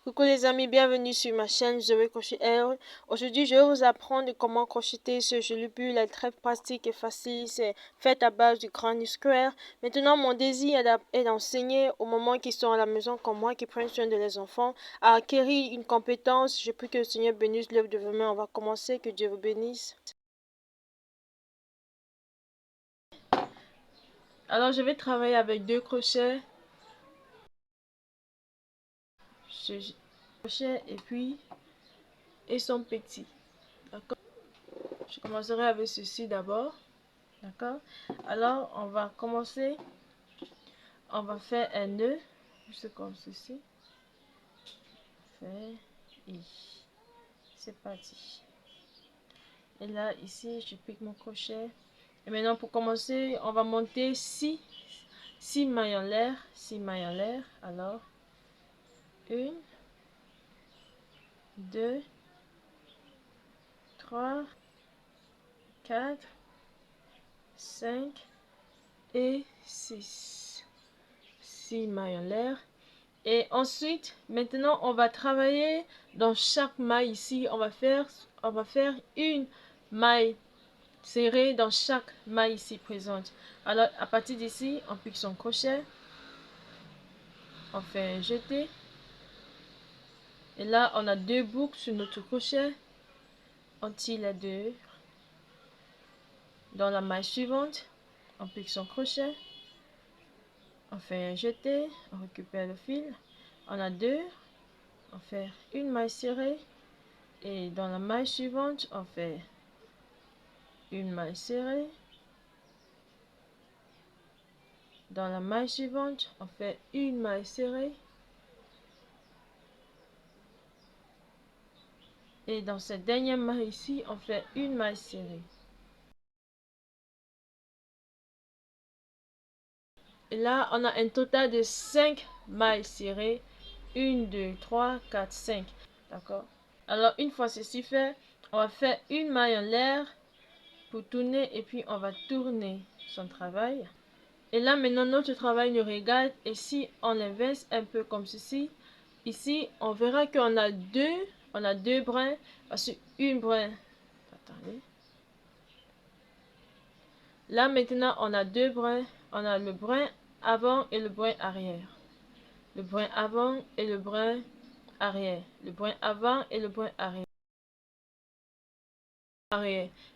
Coucou les amis, bienvenue sur ma chaîne Zoé Crochet Air. Aujourd'hui, je vais vous apprendre comment crocheter ce joli pull. Il est très pratique et facile. C'est fait à base du Granny Square. Maintenant, mon désir est d'enseigner aux mamans qui sont à la maison comme moi, qui prennent soin de les enfants, à acquérir une compétence. Je prie que le Seigneur bénisse l'œuvre de vos mains. On va commencer. Que Dieu vous bénisse. Alors, je vais travailler avec 2 crochets. Ce crochet et puis son petit. D'accord. Je commencerai avec ceci d'abord. D'accord. Alors, on va commencer. On va faire un nœud, juste comme ceci. Et c'est parti. Et là, ici, je pique mon crochet. Et maintenant, pour commencer, on va monter 6 mailles en l'air. 6 mailles en l'air. Alors, 1, 2, 3, 4, 5 et 6. 6 mailles en l'air. Et ensuite, maintenant, on va travailler dans chaque maille ici. On va faire une maille serrée dans chaque maille ici présente. Alors, à partir d'ici, on pique son crochet. On fait un jeté. Et là, on a 2 boucles sur notre crochet. On tire les 2. Dans la maille suivante, on pique son crochet. On fait un jeté. On récupère le fil. On a 2. On fait une maille serrée. Et dans la maille suivante, on fait une maille serrée. Dans la maille suivante, on fait une maille serrée. Et dans cette dernière maille ici, on fait une maille serrée. Et là, on a un total de 5 mailles serrées. 1, 2, 3, 4, 5. D'accord? Alors, une fois ceci fait, on va faire une maille en l'air pour tourner et puis on va tourner son travail. Et là, maintenant, notre travail nous regarde. Et si on inverse un peu comme ceci, ici, on verra qu'on a deux brins. Parce qu'une brin... Attendez. Là, maintenant, on a 2 brins. On a le brin avant et le brin arrière. Le brin avant et le brin arrière. Le brin avant et le brin arrière.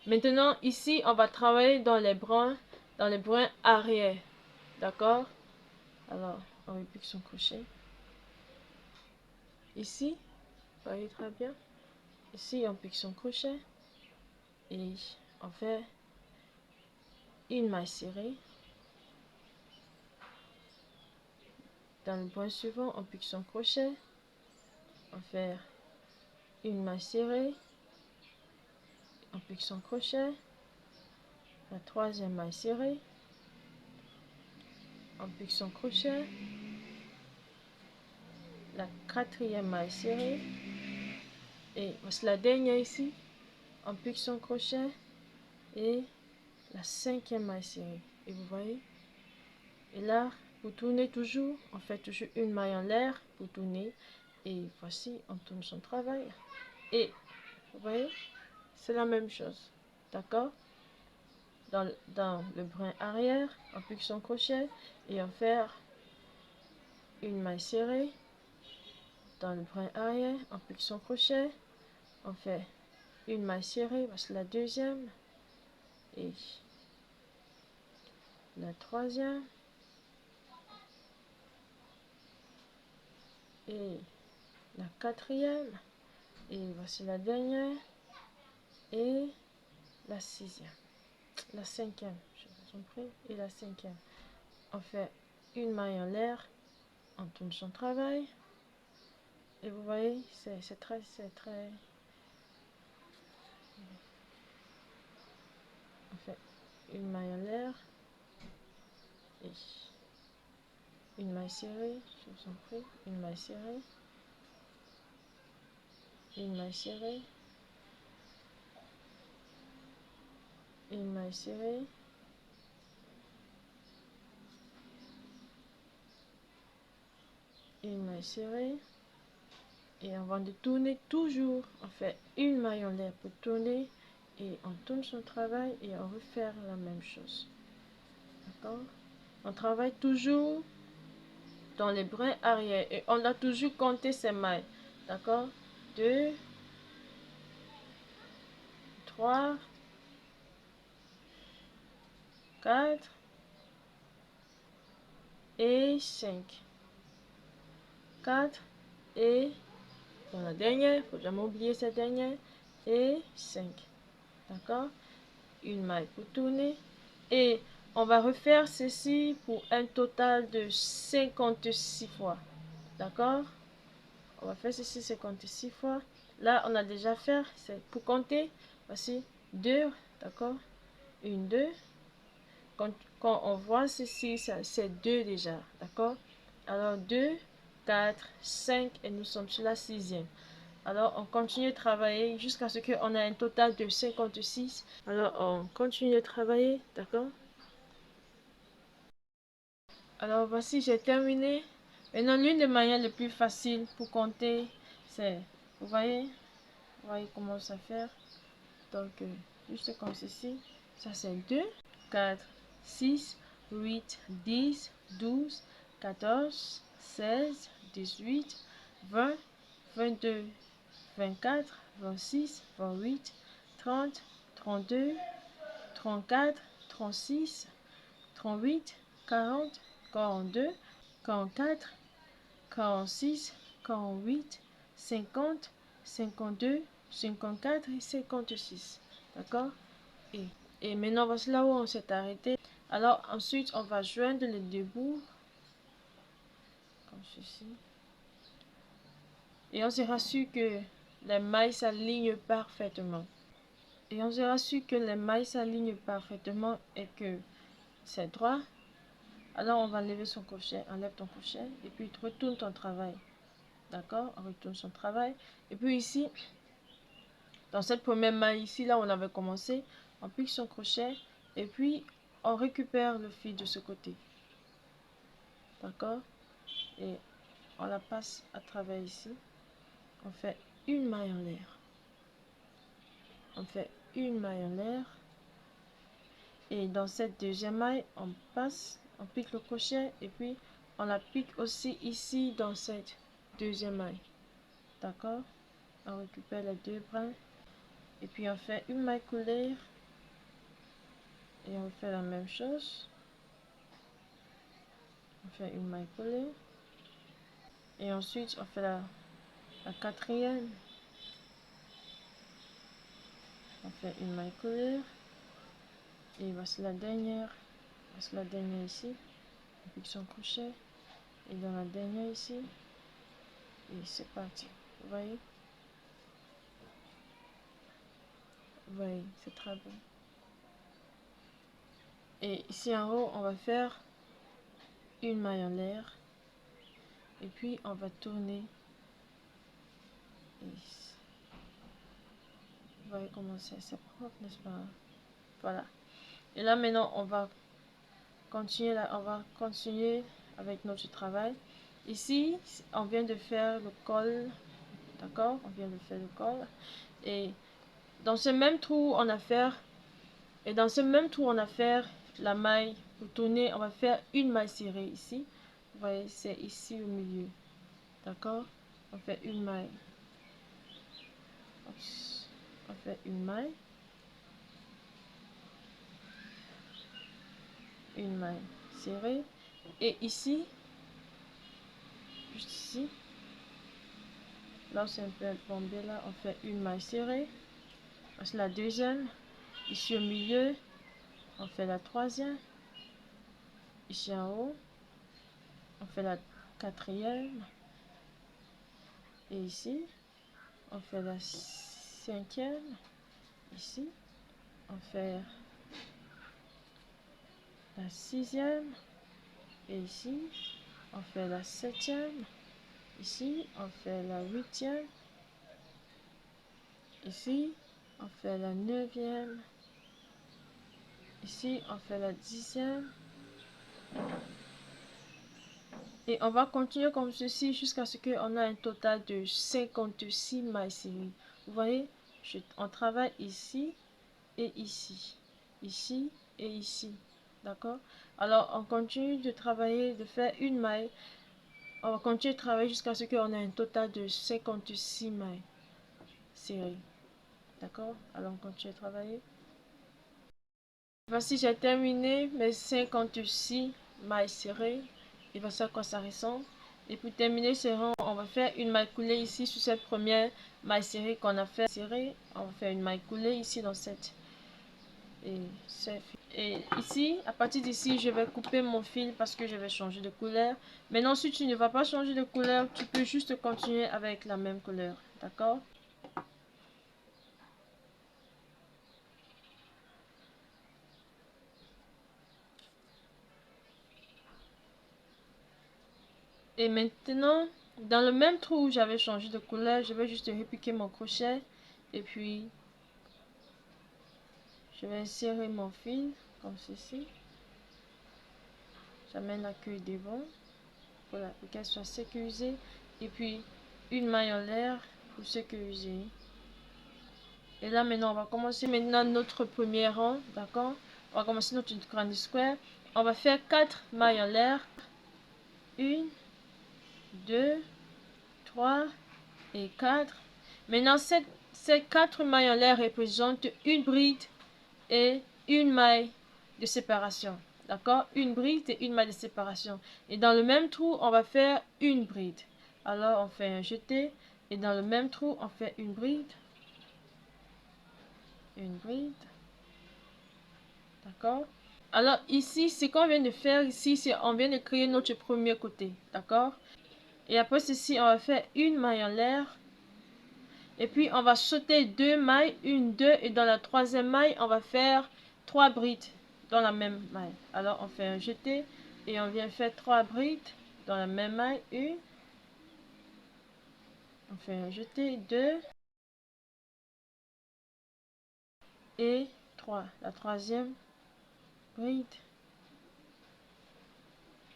Maintenant, ici, on va travailler dans les brins arrière. D'accord? Alors, on repique son crochet. Ici, vous voyez très bien. Ici, on pique son crochet. Et on fait une maille serrée. Dans le point suivant, on pique son crochet. On fait une maille serrée. On pique son crochet. La troisième maille serrée. On pique son crochet. La quatrième maille serrée. Et voici la dernière ici. On pique son crochet. Et la cinquième maille serrée. Et vous voyez? Et là, pour tourner toujours, on fait toujours une maille en l'air pour tourner. Et voici, on tourne son travail. Et vous voyez, c'est la même chose. D'accord? Dans le brin arrière, on pique son crochet et on fait une maille serrée. Dans le brin arrière, on pique son crochet. On fait une maille serrée, voici la deuxième. Et la troisième. Et la quatrième. Et voici la dernière. Et la sixième. La cinquième, je vous en prie. Et la cinquième. On fait une maille en l'air. On tourne son travail. Et vous voyez, c'est très... On fait une maille en l'air. Et une maille serrée, je vous en prie. Une maille serrée. Une maille serrée. Une maille serrée. Une maille serrée. Et avant de tourner, toujours, on fait une maille en l'air pour tourner. Et on tourne son travail et on refait la même chose. D'accord? On travaille toujours dans les brins arrière. Et on a toujours compté ces mailles. D'accord? 2, 3, 4 et 5. 4 et dans la dernière, il ne faut jamais oublier cette dernière. Et 5. D'accord? Une maille pour tourner. Et on va refaire ceci pour un total de 56 fois. D'accord? On va faire ceci 56 fois. Là, on a déjà fait, c'est pour compter. Voici 2, d'accord? 1, 2. Quand on voit ceci, c'est 2 déjà, d'accord? Alors 2, 4, 5 et nous sommes sur la 6e. Alors on continue de travailler jusqu'à ce qu'on ait un total de 56. Alors on continue de travailler, d'accord? Alors voici, j'ai terminé. Maintenant, l'une des manières les plus faciles pour compter, c'est, vous voyez comment ça fait. Donc, juste comme ceci. Ça, c'est 2, 4, 6, 8, 10, 12, 14, 16, 18, 20, 22, 24, 26, 28, 30, 32, 34, 36, 38, 40, 42, 44, 46, 48, 50, 52, 54 et 56. D'accord? Et maintenant, voici là où on s'est arrêté. Alors, ensuite, on va joindre les deux bouts, comme ceci. Et on sera sûr que les mailles s'alignent parfaitement. Et on sera sûr que les mailles s'alignent parfaitement et que c'est droit. Alors, on va lever son crochet. Enlève ton crochet et puis retourne ton travail. D'accord? On retourne son travail. Et puis ici, dans cette première maille ici, là où on avait commencé, on pique son crochet et puis on récupère le fil de ce côté. D'accord? Et on la passe à travers ici. On fait une maille en l'air. On fait une maille en l'air. Et dans cette deuxième maille, on passe, on pique le crochet et puis on la pique aussi ici dans cette deuxième maille. D'accord? On récupère les deux brins. Et puis on fait une maille coulée. Et on fait la même chose. On fait une maille coulée. Et ensuite, on fait la quatrième. On fait une maille coulée. Et voici la dernière. Voici la dernière ici. On pique son crochet. Et dans la dernière ici. Et c'est parti. Vous voyez? Vous voyez, c'est très bon. Et ici en haut, on va faire une maille en l'air. Et puis, on va tourner. Et vous voyez comment c'est propre, n'est-ce pas? Voilà. Et là, maintenant, on va continuer avec notre travail. Ici, on vient de faire le col. D'accord? On vient de faire le col. Et dans ce même trou, on a fait la maille pour tourner. On va faire une maille serrée ici. Vous voyez, c'est ici au milieu. D'accord? On fait une maille. On fait une maille. Une maille serrée. Et ici, juste ici, là c'est un peu bombé là, on fait une maille serrée. C'est la deuxième. Ici au milieu, on fait la troisième. Ici en haut, on fait la quatrième. Et ici, on fait la cinquième. Ici, on fait la sixième. Et ici, on fait la septième. Ici, on fait la huitième. Ici, on fait la neuvième. Ici, on fait la dixième. Et on va continuer comme ceci jusqu'à ce qu'on ait un total de 56 mailles serrées. Vous voyez, on travaille ici et ici, ici et ici. D'accord? Alors, on continue de travailler, de faire une maille. On va continuer de travailler jusqu'à ce qu'on ait un total de 56 mailles serrées. D'accord? Alors, on continue de travailler. Voici, j'ai terminé mes 56 mailles serrées. Et voici à quoi ça ressemble. Et pour terminer ce rang, on va faire une maille coulée ici sur cette première maille serrée qu'on a fait serrée. On va faire une maille coulée ici dans cette. Et ici, à partir d'ici, je vais couper mon fil parce que je vais changer de couleur. Maintenant, si tu ne vas pas changer de couleur, tu peux juste continuer avec la même couleur. D'accord? Et maintenant, dans le même trou où j'avais changé de couleur, je vais juste répliquer mon crochet. Et puis, je vais insérer mon fil comme ceci. J'amène la queue devant pour qu'elle soit sécurisée. Et puis, une maille en l'air pour sécuriser. Et là, maintenant, on va commencer maintenant notre premier rang. D'accord? On va commencer notre granny square. On va faire 4 mailles en l'air. 1, 2, 3 et 4. Maintenant, ces 4 mailles en l'air représentent une bride et une maille de séparation. D'accord? Une bride et une maille de séparation. Et dans le même trou, on va faire une bride. Alors, on fait un jeté. Et dans le même trou, on fait une bride. Une bride. D'accord? Alors, ici, ce qu'on vient de faire ici, c'est on vient de créer notre premier côté. D'accord? Et après ceci, on va faire une maille en l'air. Et puis, on va sauter 2 mailles, une, 2. Et dans la troisième maille, on va faire 3 brides dans la même maille. Alors, on fait un jeté et on vient faire 3 brides dans la même maille. Une. On fait un jeté, 2. Et 3. La troisième bride.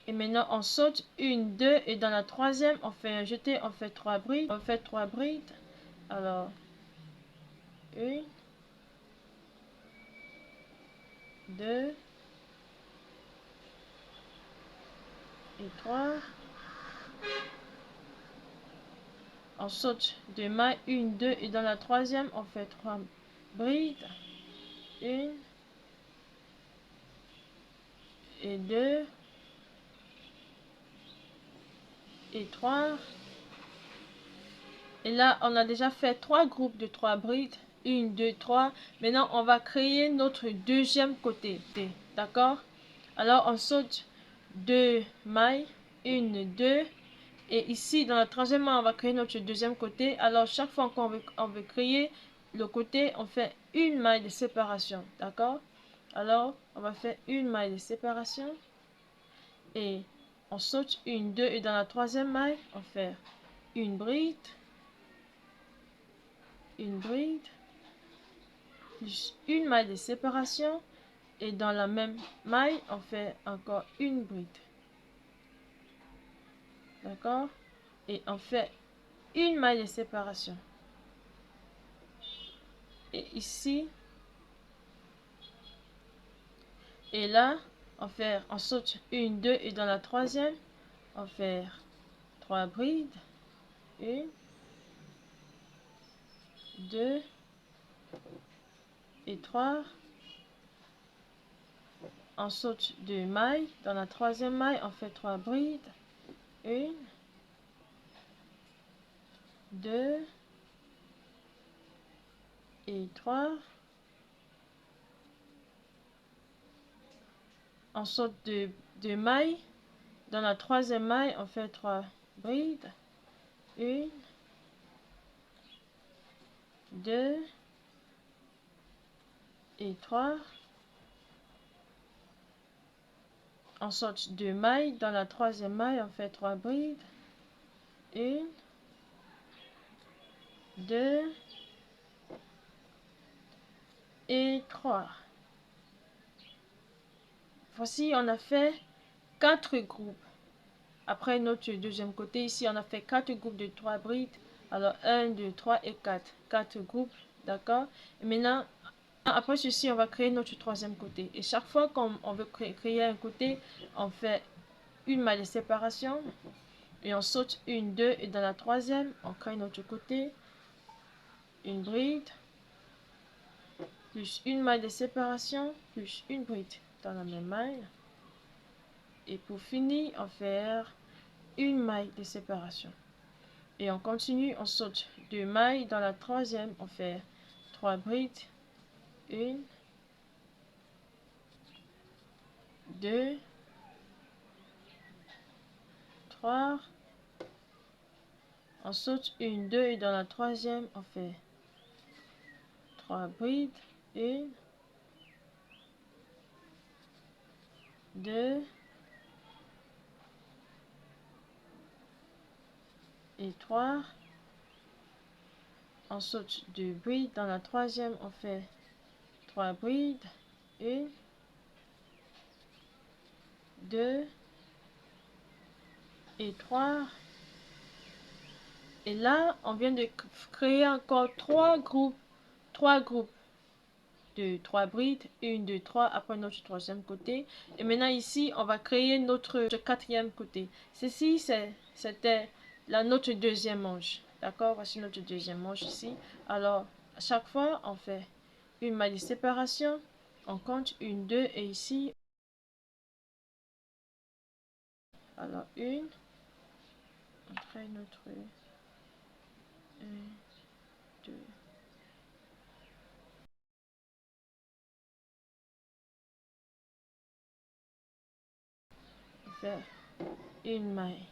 Et maintenant, on saute une, 2. Et dans la troisième, on fait un jeté, on fait 3 brides. On fait 3 brides. Alors, 1, 2 et 3. On saute 2 mailles, 1, 2 et dans la troisième, on fait 3 brides. 1 et 2 et 3. Et là, on a déjà fait 3 groupes de 3 brides. 1, 2, 3. Maintenant, on va créer notre deuxième côté. D'accord? Alors, on saute 2 mailles. 1, 2. Et ici, dans la troisième maille, on va créer notre deuxième côté. Alors, chaque fois qu'on veut créer le côté, on fait une maille de séparation. D'accord? Alors, on va faire une maille de séparation. Et on saute une, 2. Et dans la troisième maille, on fait une bride. Une bride. Plus une maille de séparation. Et dans la même maille, on fait encore une bride. D'accord? Et on fait une maille de séparation. Et ici, et là, on saute une, 2 et dans la troisième, on fait 3 brides. 1, 2 et 3. On saute 2 mailles. Dans la troisième maille, on fait 3 brides. 1, 2 et 3. On saute 2 mailles. Dans la troisième maille, on fait 3 brides. 1, 2 et 3. On saute 2 mailles. Dans la troisième maille, on fait 3 brides. 1, 2 et 3. Voici, on a fait 4 groupes. après notre deuxième côté. Ici on a fait 4 groupes de 3 brides. Alors 1, 2, 3 et 4. 4 groupes, d'accord. Et maintenant, après ceci, on va créer notre troisième côté. Et chaque fois qu'on veut créer un côté, on fait une maille de séparation. Et on saute une, deux, et dans la troisième, on crée notre côté. Une bride, plus une maille de séparation, plus une bride dans la même maille. Et pour finir, on fait une maille de séparation. Et on continue, on saute 2 mailles. Dans la troisième, on fait 3 brides. 1, 2, 3. On saute une, 2 et dans la troisième, on fait 3 brides. 1, 2 et 3. On saute 2 brides. Dans la troisième, on fait 3 brides. 1, 2 et 3. Et là, on vient de créer encore 3 groupes de 3 brides. 1, 2, 3 après notre troisième côté. Et maintenant ici, on va créer notre quatrième côté. Ceci, c'était notre deuxième manche. D'accord? Voici notre deuxième manche ici. Alors, à chaque fois, on fait une maille de séparation. On compte 1, 2 et ici. Alors, une. On crée notre 1, 2. On fait une maille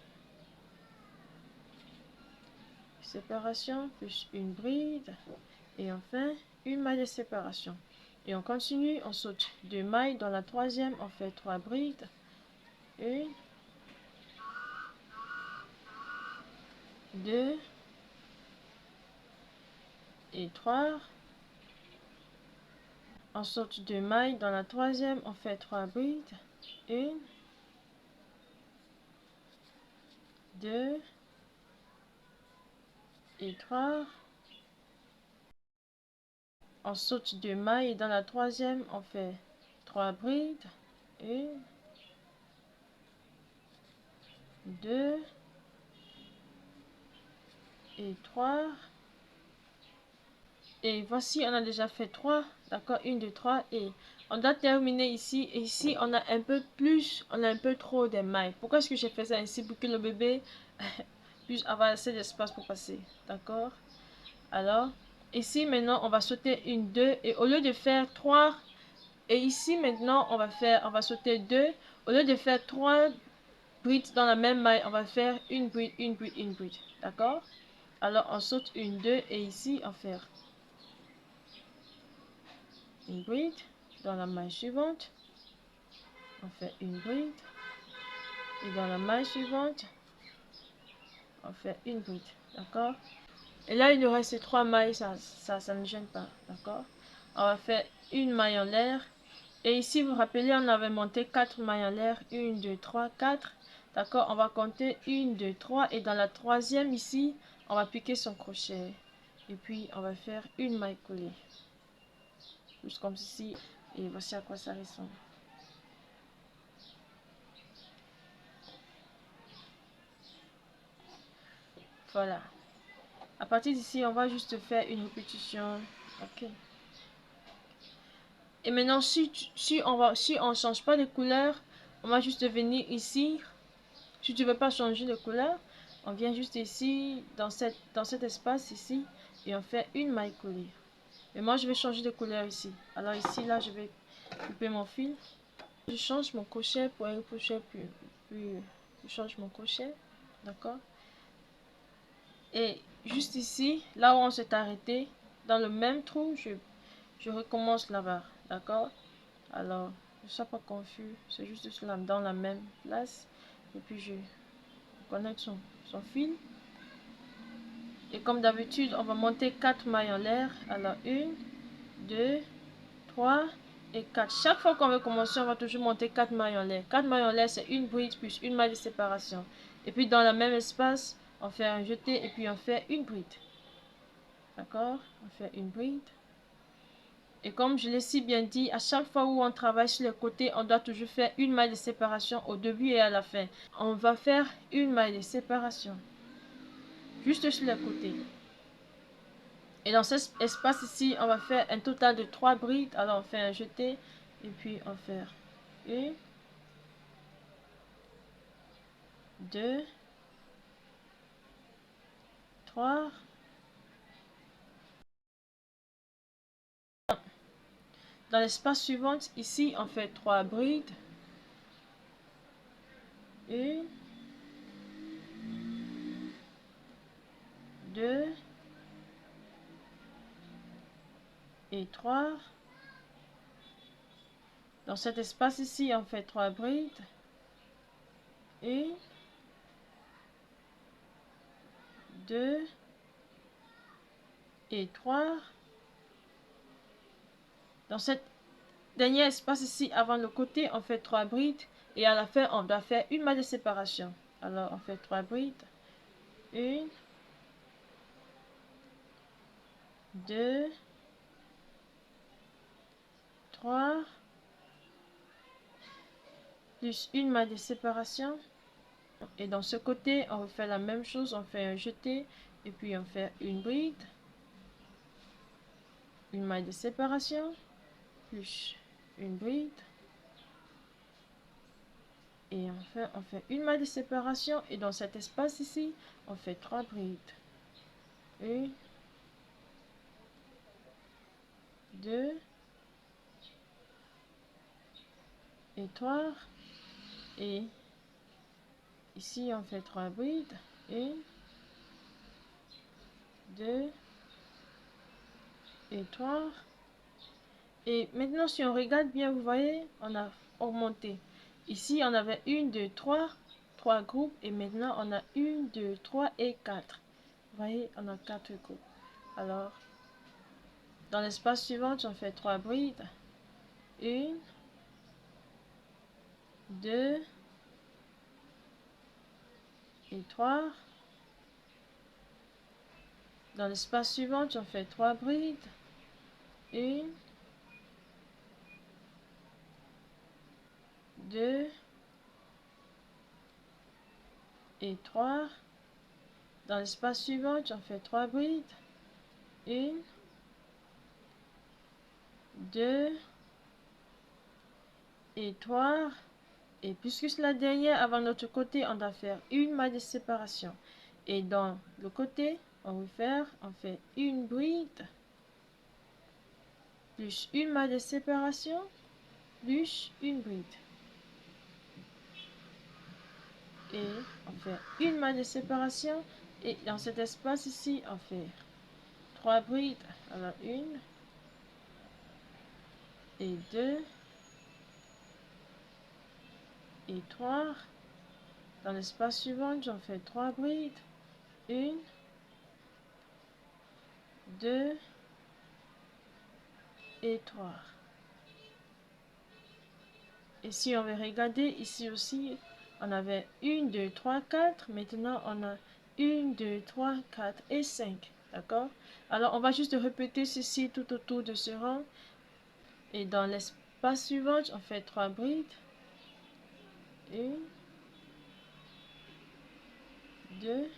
séparation plus une bride et enfin une maille de séparation. Et on continue, on saute 2 mailles. Dans la troisième, on fait 3 brides. 1, 2 et 3. On saute 2 mailles. Dans la troisième, on fait 3 brides. 1, 2 et 3. On saute 2 mailles et dans la troisième, on fait 3 brides. 1, 2 et 3. Et voici, on a déjà fait 3, d'accord, 1, 2, 3 et on doit terminer ici. Et ici, on a un peu plus, on a un peu trop de mailles. Pourquoi est-ce que j'ai fait ça ainsi? Pour que le bébé puisse avoir assez d'espace pour passer, d'accord. Alors, ici maintenant, on va sauter une, 2 et au lieu de faire 3, et ici maintenant, on va sauter 2. Au lieu de faire 3 brides dans la même maille, on va faire une bride, une bride, une bride, d'accord. Alors, on saute une, 2 et ici, on fait une bride. Dans la maille suivante, on fait une bride. Et dans la maille suivante, on fait une bride. D'accord? Et là, il nous reste 3 mailles. Ça ne gêne pas. D'accord? On va faire une maille en l'air. Et ici, vous vous rappelez, on avait monté 4 mailles en l'air. 1, 2, 3, 4. D'accord? On va compter 1, 2, 3. Et dans la troisième, ici, on va piquer son crochet. Et puis, on va faire une maille collée. Juste comme ceci. Et voici à quoi ça ressemble. Voilà. À partir d'ici, on va juste faire une répétition. Ok. Et maintenant, si on change pas de couleur, on va juste venir ici. Si tu veux pas changer de couleur, on vient juste ici, dans cet espace ici, et on fait une maille collée. Et moi, je vais changer de couleur ici. Alors ici, là, je vais couper mon fil. Je change mon crochet pour un crochet je change mon crochet. D'accord? Et juste ici, là où on s'est arrêté, dans le même trou, je recommence là-bas. D'accord? Alors, ne sois pas confus, c'est juste dans la même place. Et puis je connecte son fil. Et comme d'habitude, on va monter 4 mailles en l'air. Alors 1, 2, 3 et 4. Chaque fois qu'on veut commencer, on va toujours monter 4 mailles en l'air. 4 mailles en l'air, c'est une bride plus une maille de séparation. Et puis dans le même espace, on fait un jeté et puis on fait une bride. D'accord? On fait une bride. Et comme je l'ai si bien dit, à chaque fois où on travaille sur les côtés, on doit toujours faire une maille de séparation au début et à la fin. On va faire une maille de séparation juste sur les côtés. Et dans cet espace ici, on va faire un total de 3 brides. Alors on fait un jeté et puis on fait une, 2, 3. Dans l'espace suivant, ici, on fait 3 brides. 1, 2 et 3. Dans cet espace ici, on fait 3 brides. 1, 2 et 3. Dans cet dernier espace ici, avant le côté, on fait 3 brides. Et à la fin, on doit faire une maille de séparation. Alors, on fait 3 brides. 1, 2, 3, plus une maille de séparation. Et dans ce côté, on refait la même chose. On fait un jeté et puis on fait une bride. Une maille de séparation. Plus une bride. Et enfin, on fait une maille de séparation. Et dans cet espace ici, on fait 3 brides. 1, 2 et 3. Et ici, on fait 3 brides. 1, 2 et 3. Et maintenant, si on regarde bien, vous voyez, on a augmenté. Ici, on avait 1, 2, 3 groupes. Et maintenant, on a 1, 2, 3 et 4. Vous voyez, on a 4 groupes. Alors, dans l'espace suivant, on fait 3 brides. 1, 2 et 3. Dans l'espace suivant, on fait 3 brides. 1, 2 et 3. Dans l'espace suivant, on fait 3 brides. 1, 2 et 3. Et puisque c'est la dernière, avant notre côté, on doit faire une maille de séparation. Et dans le côté, on fait une bride, plus une maille de séparation, plus une bride. Et on fait une maille de séparation. Et dans cet espace ici, on fait 3 brides. Alors 1 et 2 et 3. Dans l'espace suivant, j'en fais 3 brides. 1, 2 et 3. Et si on veut regarder ici aussi, on avait 1, 2, 3, 4. Maintenant, on a 1, 2, 3, 4 et 5. D'accord? Alors, on va juste répéter ceci tout autour de ce rang. Et dans l'espace suivant, on fait 3 brides. 1, 2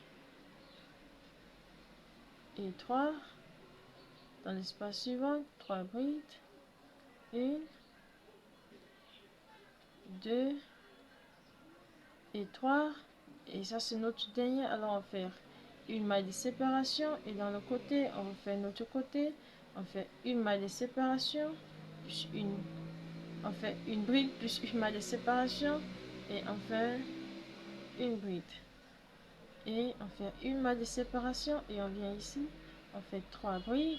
et 3. Dans l'espace suivant, 3 brides. 1, 2 et 3. Et ça, c'est notre dernier. Alors, on va faire une maille de séparation. Et dans le côté, on va faire notre côté. On fait une maille de séparation. Plus on fait une bride plus une maille de séparation. Et on fait une bride. Et on fait une maille de séparation. Et on vient ici. On fait 3 brides.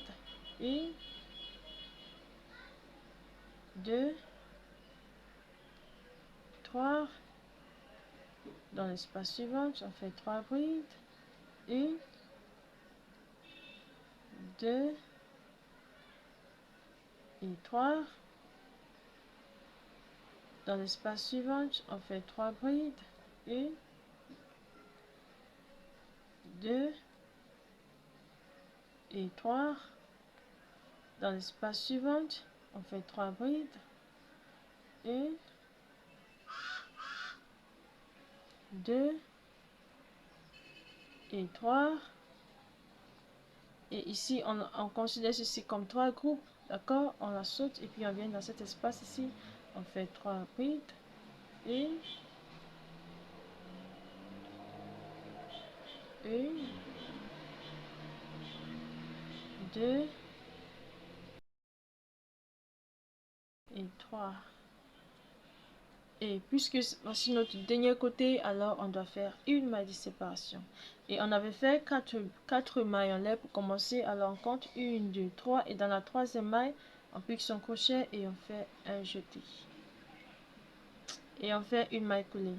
1, 2, 3. Dans l'espace suivant, on fait 3 brides. 1, 2 et 3. Dans l'espace suivant, on fait 3 brides. 1, 2 et 3. Dans l'espace suivant, on fait 3 brides. 1, 2 et 3. Et ici, on considère ceci comme 3 groupes. D'accord? On la saute et puis on vient dans cet espace ici. On fait 3 brides. 1, 2 et 3. Et puisque voici notre dernier côté, alors on doit faire une maille de séparation. Et on avait fait 4 mailles en l'air pour commencer. Alors on compte 1, 2, 3. Et dans la troisième maille, on pique son crochet et on fait un jeté. Et on fait une maille coulée.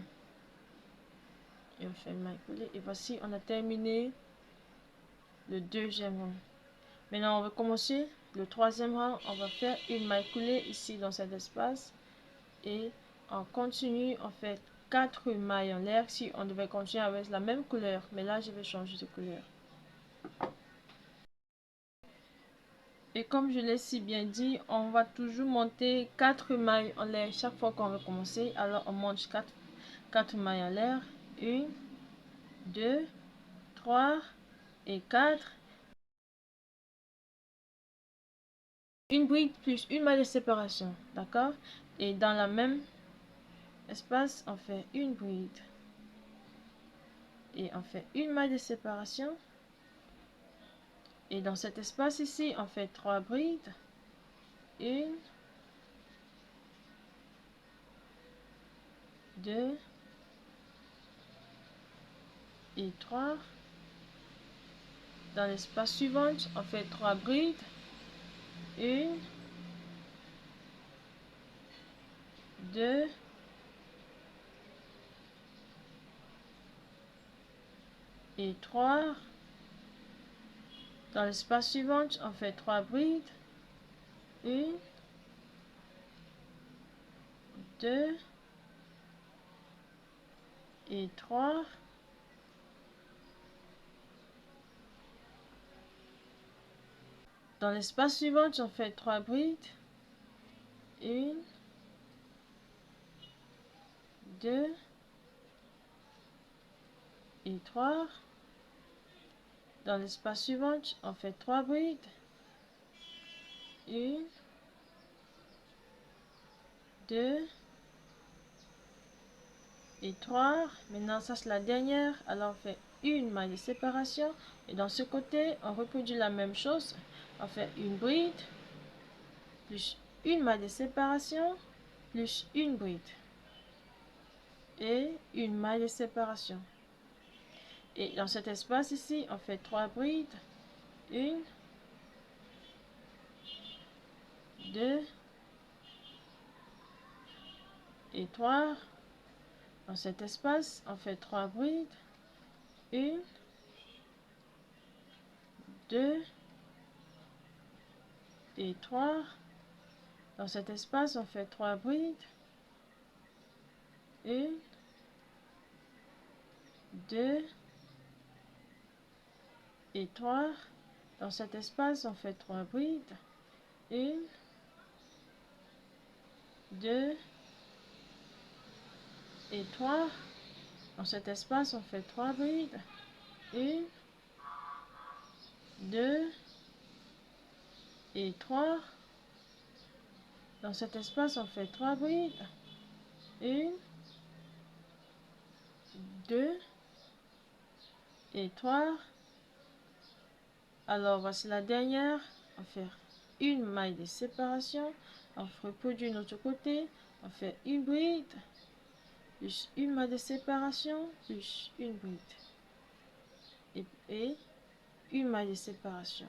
Et on fait une maille coulée. Et voici, on a terminé le deuxième rang. Maintenant, on va commencer le troisième rang. On va faire une maille coulée ici dans cet espace. Et on continue, on fait 4 mailles en l'air. Si on devait continuer avec la même couleur, mais là je vais changer de couleur. Et comme je l'ai si bien dit, on va toujours monter 4 mailles en l'air chaque fois qu'on va commencer. Alors on monte 4 mailles en l'air. 1, 2, 3 et 4. Une bride plus une maille de séparation. D'accord? Et dans la même espace, on fait une bride. Et on fait une maille de séparation. Et dans cet espace ici, on fait 3 brides. 1, 2 et 3. Dans l'espace suivant, on fait 3 brides. 1, 2 et 3. Dans l'espace suivant, on fait 3 brides. 1, 2 et 3. Dans l'espace suivant, on fait 3 brides. 1, 2 et 3. Dans l'espace suivant, on fait 3 brides. 1, 2 et 3. Maintenant, ça c'est la dernière. Alors, on fait une maille de séparation. Et dans ce côté, on reproduit la même chose. On fait une bride, plus une maille de séparation, plus une bride. Et une maille de séparation. Et dans cet espace ici, on fait 3 brides. 1, 2 et 3. Dans cet espace, on fait 3 brides. 1, 2 et 3. Dans cet espace, on fait 3 brides. 1, 2 et 3. Dans cet espace, on fait 3 brides. 1, 2 et 3. Dans cet espace, on fait 3 brides. 1, 2 et 3. Dans cet espace, on fait 3 brides. 1, 2 et 3. Alors, voici la dernière. On va faire une maille de séparation. On reproduit de l'autre côté. On fait une bride, plus une maille de séparation, plus une bride. Et une maille de séparation.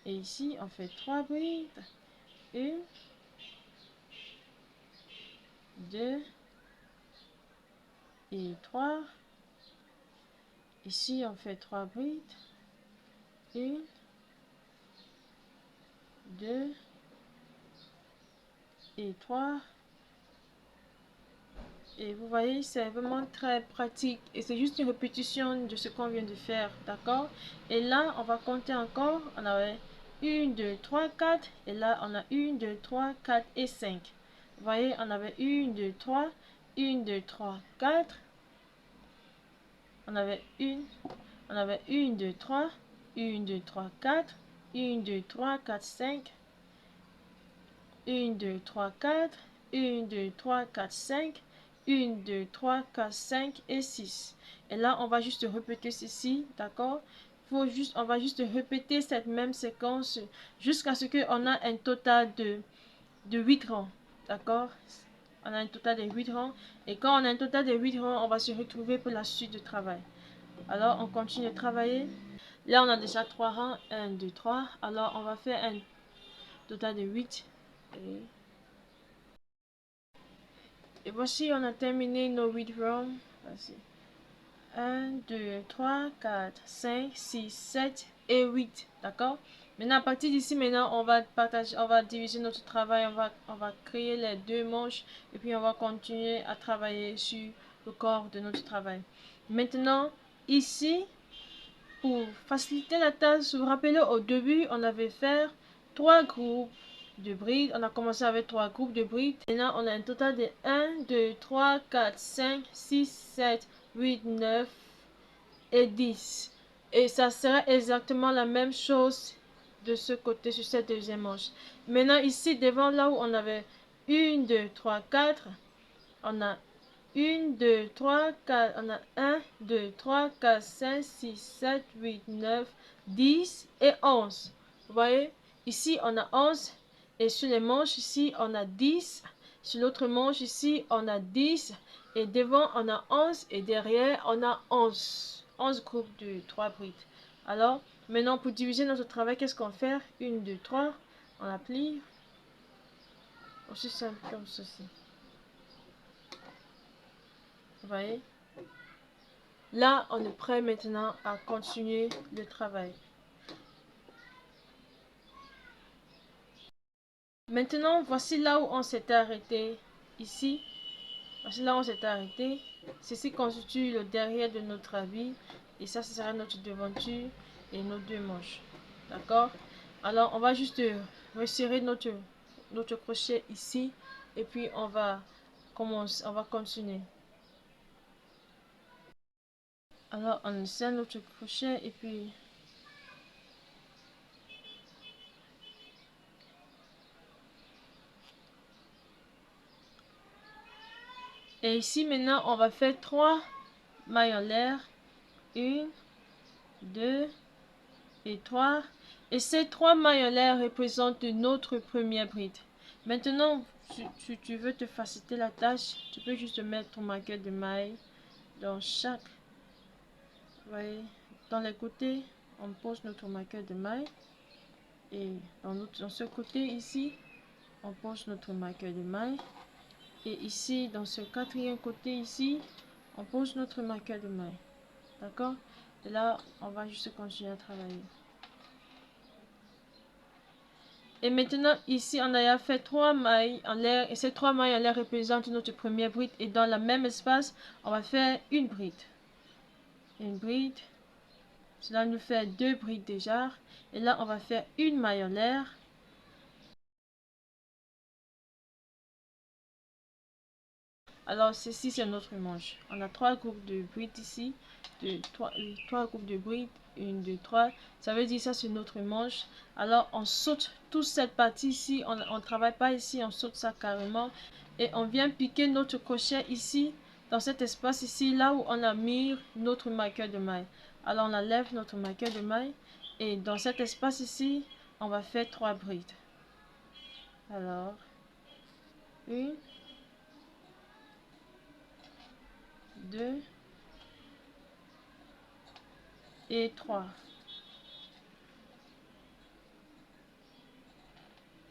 Et ici, on fait 3 brides. 1, 2 et 3. Ici, on fait 3 brides. 1, 2 et 3. Et vous voyez, c'est vraiment très pratique. Et c'est juste une répétition de ce qu'on vient de faire. D'accord? Et là, on va compter encore. On avait 1, 2, 3, 4. Et là, on a 1, 2, 3, 4 et 5. Vous voyez, on avait 1, 2, 3. 1, 2, 3, 4. On avait 1, 2, 3. 1, 2, 3, 4. 1, 2, 3, 4, 5. 1, 2, 3, 4. 1, 2, 3, 4, 5. 1, 2, 3, 4, 5 et 6. Et là, on va juste répéter ceci, d'accord? On va juste répéter cette même séquence jusqu'à ce qu'on a un total de 8 rangs, d'accord? On a un total de 8 rangs. Et quand on a un total de 8 rangs, on va se retrouver pour la suite de travail. Alors, on continue de travailler. Là, on a déjà 3 rangs. 1, 2, 3. Alors, on va faire un total de 8. Et voici, on a terminé nos 8 rangs. Voici. 1, 2, 3, 4, 5, 6, 7 et 8. D'accord? Maintenant, à partir d'ici, maintenant, on va diviser notre travail. On va créer les deux manches. Et puis, on va continuer à travailler sur le corps de notre travail. Maintenant, ici, pour faciliter la tâche, vous vous rappelez, au début, on avait fait 3 groupes de brides. On a commencé avec 3 groupes de brides. Maintenant, on a un total de 1, 2, 3, 4, 5, 6, 7, 8, 9 et 10. Et ça sera exactement la même chose de ce côté sur cette deuxième manche. Maintenant, ici, devant là où on avait 1, 2, 3, 4, on a 1, 2, 3, 4, on a 1, 2, 3, 4, 5, 6, 7, 8, 9, 10 et 11. Vous voyez? Ici, on a 11. Et sur les manches, ici, on a 10. Sur l'autre manche, ici, on a 10. Et devant, on a 11. Et derrière, on a 11. 11 groupes de 3 brides. Alors, maintenant, pour diviser notre travail, qu'est-ce qu'on fait? 1, 2, 3. On la plie. Aussi simple comme ceci. Vous voyez? Là, on est prêt maintenant à continuer le travail. Maintenant, voici là où on s'était arrêté. Ici, voici là où on s'était arrêté. Ceci constitue le derrière de notre habit. Et ça, ce sera notre devanture et nos deux manches. D'accord? Alors, on va juste resserrer notre crochet ici. Et puis, on va continuer. Alors, on serre notre crochet et puis... Et ici, maintenant, on va faire 3 mailles en l'air. 1, 2 et 3. Et ces 3 mailles en l'air représentent notre première bride. Maintenant, si tu veux te faciliter la tâche, tu peux juste mettre ton marqueur de mailles dans chaque... Vous voyez, dans les côtés, on pose notre marqueur de mailles. Et dans ce côté ici, on pose notre marqueur de mailles. Et ici, dans ce quatrième côté ici, on pose notre marqueur de mailles. D'accord? Et là, on va juste continuer à travailler. Et maintenant, ici, on a fait 3 mailles en l'air. Et ces 3 mailles en l'air représentent notre première bride. Et dans le même espace, on va faire une bride. Une bride. Cela nous fait 2 brides déjà. Et là, on va faire une maille en l'air. Alors, ceci, c'est notre manche. On a 3 groupes de brides ici. 3 groupes de brides. 1, 2, 3. Ça veut dire ça, c'est notre manche. Alors, on saute toute cette partie ici. On ne travaille pas ici. On saute ça carrément. Et on vient piquer notre crochet ici. Dans cet espace ici. Là où on a mis notre marqueur de maille. Alors, on enlève notre marqueur de maille. Et dans cet espace ici, on va faire 3 brides. Alors, 1, 2 et 3.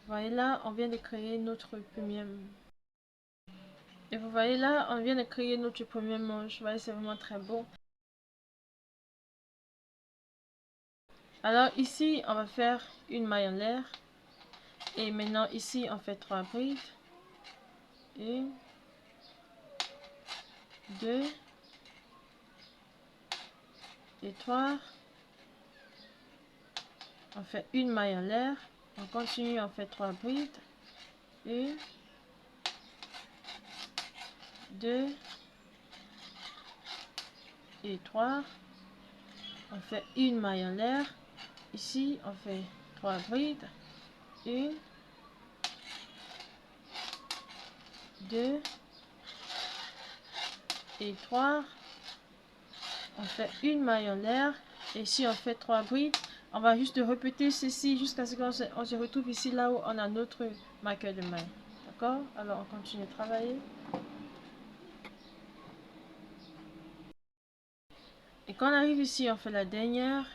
Voyez là, on vient de créer notre premier. Et vous voyez là, on vient de créer notre premier manche. Vous voyez, c'est vraiment très beau. Alors ici, on va faire une maille en l'air. Et maintenant ici, on fait 3 brides. 1, 2 et 3. On fait une maille en l'air. On continue, on fait 3 brides. 1, 2 et 3. On fait une maille en l'air. Ici, on fait 3 brides. 1, 2 et 3. On fait une maille en l'air. Et ici, on fait 3 brides. On va juste répéter ceci jusqu'à ce qu'on se retrouve ici, là où on a notre marqueur de maille. D'accord? Alors, on continue de travailler. Et quand on arrive ici, on fait la dernière.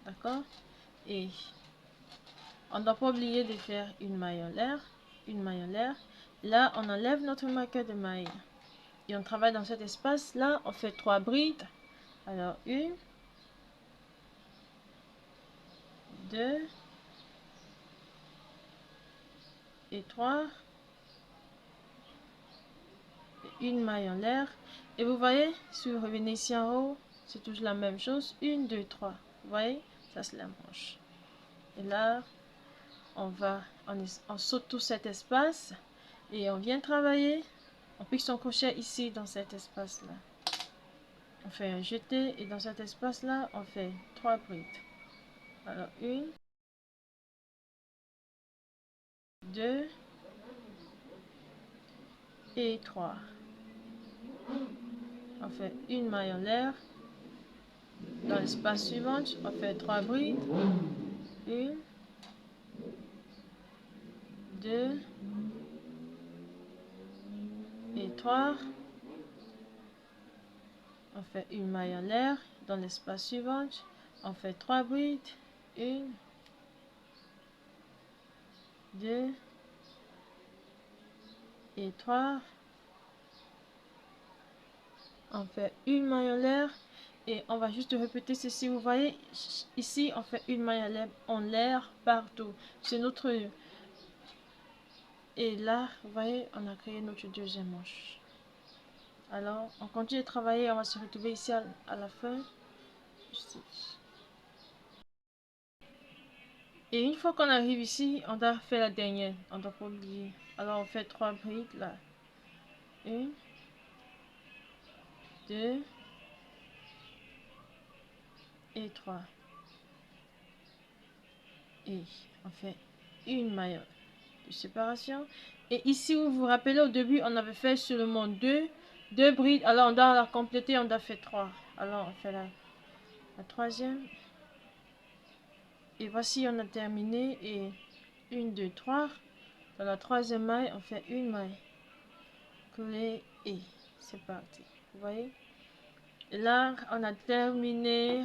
D'accord? Et on ne doit pas oublier de faire une maille en l'air. Une maille en l'air. Là, on enlève notre marqueur de maille. Et on travaille dans cet espace-là. On fait 3 brides. Alors, 1, 2 et 3. Une maille en l'air. Et vous voyez, si vous revenez ici en haut, c'est toujours la même chose. 1, 2, 3. Vous voyez, ça c'est la manche. Et là, on saute tout cet espace. Et on vient travailler. On pique son crochet ici dans cet espace-là. On fait un jeté et dans cet espace-là, on fait 3 brides. Alors, 1, 2 et 3. On fait une maille en l'air. Dans l'espace suivant, on fait 3 brides. 1, 2 et 3. On fait une maille en l'air. Dans l'espace suivant, on fait 3 brides. 1, 2 et 3. On fait une maille en l'air. Et on va juste répéter ceci. Vous voyez, ici, on fait une maille en l'air partout. C'est notre... Et là, vous voyez, on a créé notre deuxième manche. Alors, on continue de travailler. On va se retrouver ici à la fin. Et une fois qu'on arrive ici, on doit faire la dernière. On ne doit pas oublier. Alors, on fait 3 brides là. 1, 2 et 3. Et on fait une maille de séparation. Et ici, vous vous rappelez, au début, on avait fait seulement 2 brides. Alors, on doit la compléter, on doit faire 3. Alors, on fait la troisième. Et voici, on a terminé. Et 1, 2, 3. Dans la troisième maille, on fait une maille. Coller et c'est parti. Vous voyez? Et là, on a terminé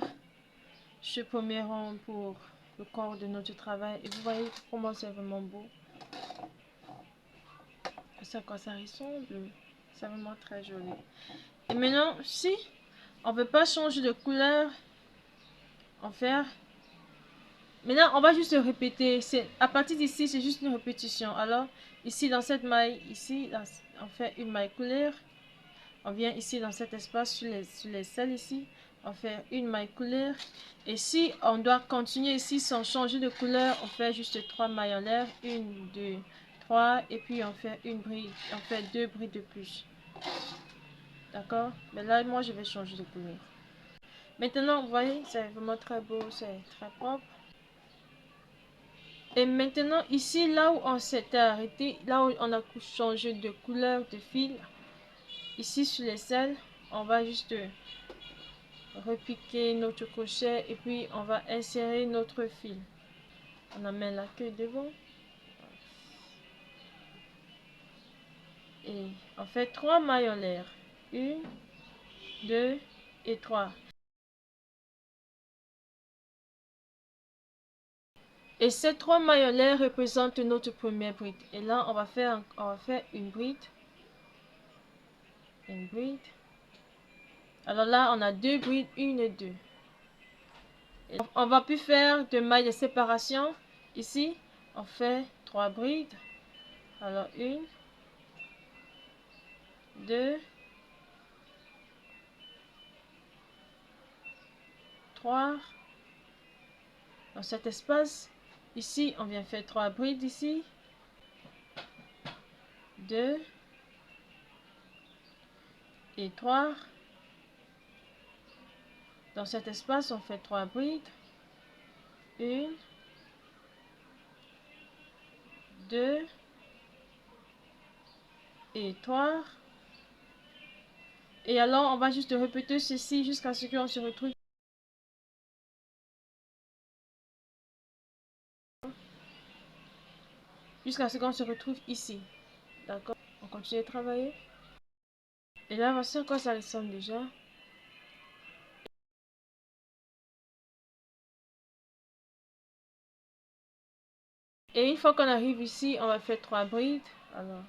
ce premier rang pour le corps de notre travail. Et vous voyez comment c'est vraiment beau. C'est à quoi ça ressemble. C'est vraiment très joli. Et maintenant, si on ne veut pas changer de couleur, on fait... Maintenant, on va juste répéter. À partir d'ici, c'est juste une répétition. Alors, ici, dans cette maille, ici, on fait une maille couleur. On vient ici dans cet espace, sur les selles ici. On fait une maille couleur. Et si on doit continuer ici sans changer de couleur, on fait juste 3 mailles en l'air. 1, 2, 3. Et puis, on fait une bride. On fait 2 brides de plus. D'accord? Mais là, moi, je vais changer de couleur. Maintenant, vous voyez, c'est vraiment très beau. C'est très propre. Et maintenant, ici, là où on s'était arrêté, là où on a changé de couleur de fil, ici sur les selles, on va juste repiquer notre crochet et puis on va insérer notre fil. On amène la queue devant. Et on fait 3 mailles en l'air. 1, 2 et 3. Et ces 3 mailles en l'air représentent notre première bride. Et là, on va faire une bride. Une bride. Alors là, on a 2 brides, 1 et 2. Et on va plus faire de mailles de séparation. Ici, on fait 3 brides. Alors 1, 2 3. Dans cet espace, ici, on vient faire 3 brides ici. 2 et 3. Dans cet espace, on fait 3 brides. 1, 2 et 3. Et alors, on va juste répéter ceci jusqu'à ce qu'on se retrouve. Jusqu'à ce qu'on se retrouve ici. D'accord? On continue à travailler. Et là, voici à quoi ça ressemble déjà. Et une fois qu'on arrive ici, on va faire 3 brides. Alors,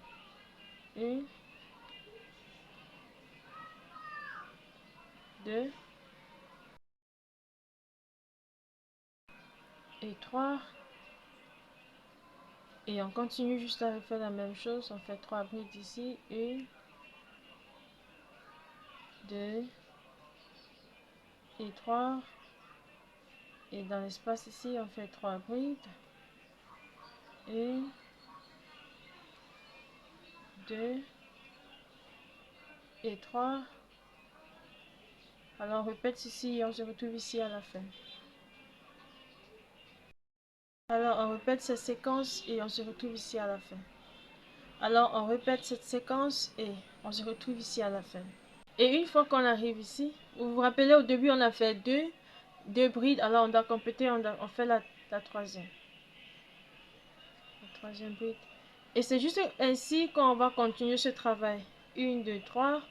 1, 2 et 3. Et on continue juste à refaire la même chose. On fait 3 brides ici. 1, 2 et 3. Et dans l'espace ici, on fait 3 brides. 1, 2 et 3. Alors on répète ici et on se retrouve ici à la fin. Alors on répète cette séquence et on se retrouve ici à la fin. Alors on répète cette séquence et on se retrouve ici à la fin. Et une fois qu'on arrive ici, vous vous rappelez au début on a fait deux brides, alors on doit compléter, on fait la troisième. La troisième bride. Et c'est juste ainsi qu'on va continuer ce travail. 1, 2, 3.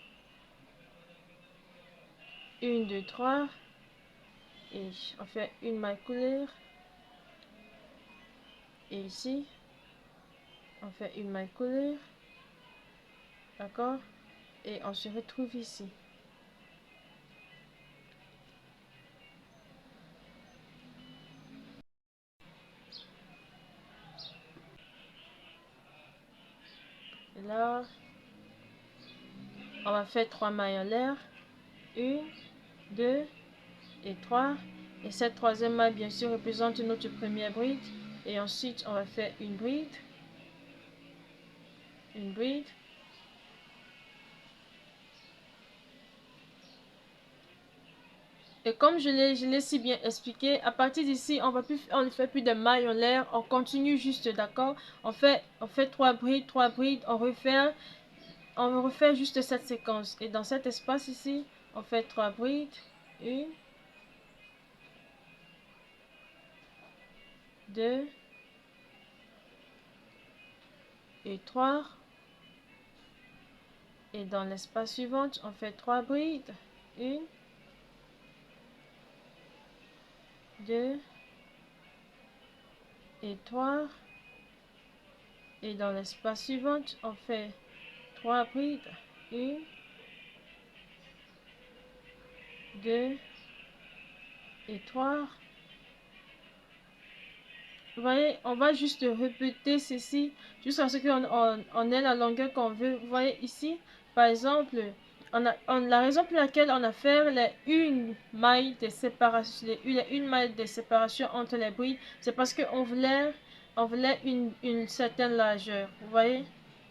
1, 2, 3. Et on fait une maille couleur. Et ici, on fait une maille couleur. D'accord? Et on se retrouve ici. Et là, on va faire 3 mailles en l'air. 1, 2 et 3. Et cette troisième maille, bien sûr, représente notre première bride. Et ensuite, on va faire une bride. Une bride. Et comme je l'ai si bien expliqué, à partir d'ici, on ne fait plus de mailles en l'air, on continue juste, d'accord? On fait 3 brides, on refait juste cette séquence. Et dans cet espace ici, on fait 3 brides. 1, 2 et 3. Et dans l'espace suivant, on fait 3 brides. 1, 2 et 3. Et dans l'espace suivant, on fait 3 brides. 1, 2 et 3. Vous voyez, on va juste répéter ceci jusqu'à ce qu'on ait la longueur qu'on veut. Vous voyez ici, par exemple, la raison pour laquelle on a fait les une maille de séparation, une maille de séparation entre les brides, c'est parce qu'on voulait, une certaine largeur. Vous voyez,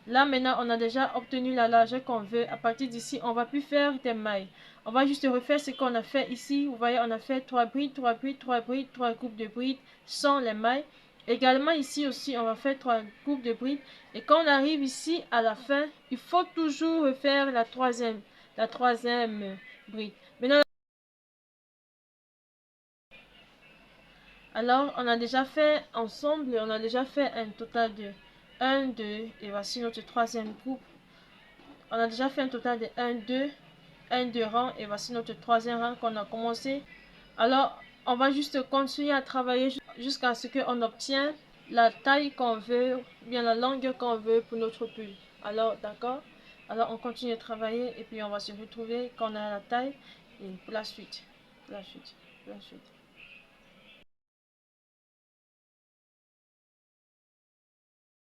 là maintenant, on a déjà obtenu la largeur qu'on veut. À partir d'ici, on va plus faire des mailles. On va juste refaire ce qu'on a fait ici. Vous voyez, on a fait 3 brides, 3 brides, 3 brides, 3 groupes de brides sans les mailles. Également ici aussi, on va faire 3 groupes de brides. Et quand on arrive ici à la fin, il faut toujours refaire la troisième bride. Maintenant, alors on a déjà fait ensemble, on a déjà fait un total de 1, 2 et voici notre troisième groupe. On a déjà fait un total de 1, 2 rangs et voici notre troisième rang qu'on a commencé. Alors, on va juste continuer à travailler jusqu'à ce qu'on obtienne la taille qu'on veut, ou bien la longueur qu'on veut pour notre pull. Alors, d'accord? Alors, on continue à travailler et puis on va se retrouver quand on a la taille et pour la suite. Pour la suite. Pour la suite.